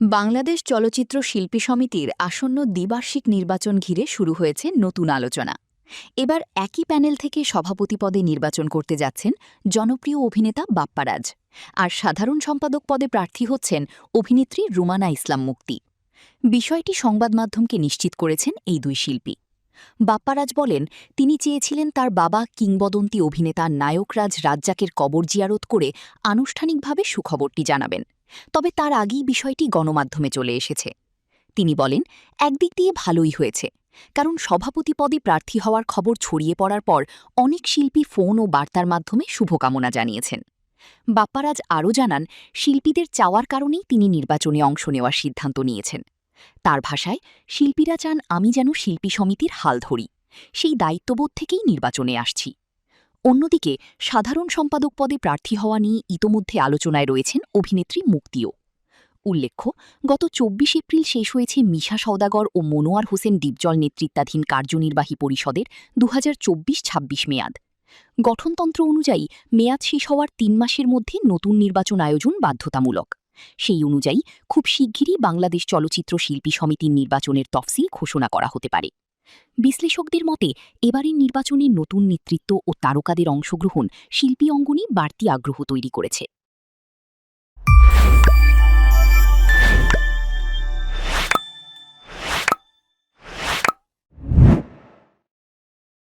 বাংলাদেশ চলচ্চিত্র শিল্পী সমিতির আসন্ন দ্বিবার্ষিক নির্বাচন ঘিরে শুরু হয়েছে নতুন আলোচনা। এবার একই প্যানেল থেকে সভাপতি পদে নির্বাচন করতে যাচ্ছেন জনপ্রিয় অভিনেতা বাপ্পারাজ, আর সাধারণ সম্পাদক পদে প্রার্থী হচ্ছেন অভিনেত্রী রুমানা ইসলাম মুক্তি। বিষয়টি সংবাদ মাধ্যমকে নিশ্চিত করেছেন এই দুই শিল্পী। বাপ্পারাজ বলেন, তিনি চেয়েছিলেন তার বাবা কিংবদন্তি অভিনেতা নায়করাজ রাজ্জাকের কবর জিয়ারত করে আনুষ্ঠানিকভাবে সুখবরটি জানাবেন, তবে তার আগেই বিষয়টি গণমাধ্যমে চলে এসেছে। তিনি বলেন, একদিক দিয়ে ভালোই হয়েছে, কারণ সভাপতি পদে প্রার্থী হওয়ার খবর ছড়িয়ে পড়ার পর অনেক শিল্পী ফোন ও বার্তার মাধ্যমে শুভকামনা জানিয়েছেন। বাপ্পারাজ আরও জানান, শিল্পীদের চাওয়ার কারণেই তিনি নির্বাচনে অংশ নেওয়ার সিদ্ধান্ত নিয়েছেন। তার ভাষায়, শিল্পীরা চান আমি যেন শিল্পী সমিতির হাল ধরি, সেই দায়িত্ববোধ থেকেই নির্বাচনে আসছি। অন্যদিকে সাধারণ সম্পাদক পদে প্রার্থী হওয়া নিয়ে ইতোমধ্যে আলোচনায় রয়েছেন অভিনেত্রী মুক্তিও। উল্লেখ্য, গত ২৪ এপ্রিল শেষ হয়েছে মিশা সওদাগর ও মনোয়ার হোসেন ডিপজল নেতৃত্বাধীন কার্যনির্বাহী পরিষদের ২০২৪-২৬ মেয়াদ। গঠনতন্ত্র অনুযায়ী মেয়াদ শেষ হওয়ার ৩ মাসের মধ্যে নতুন নির্বাচন আয়োজন বাধ্যতামূলক। সেই অনুযায়ী খুব শিগগিরই বাংলাদেশ চলচ্চিত্র শিল্পী সমিতির নির্বাচনের তফসিল ঘোষণা করা হতে পারে। বিশ্লেষকদের মতে, এবারের নির্বাচনে নতুন নেতৃত্ব ও তারকাদের অংশগ্রহণ শিল্পী অঙ্গনে বাড়তি আগ্রহ তৈরি করেছে।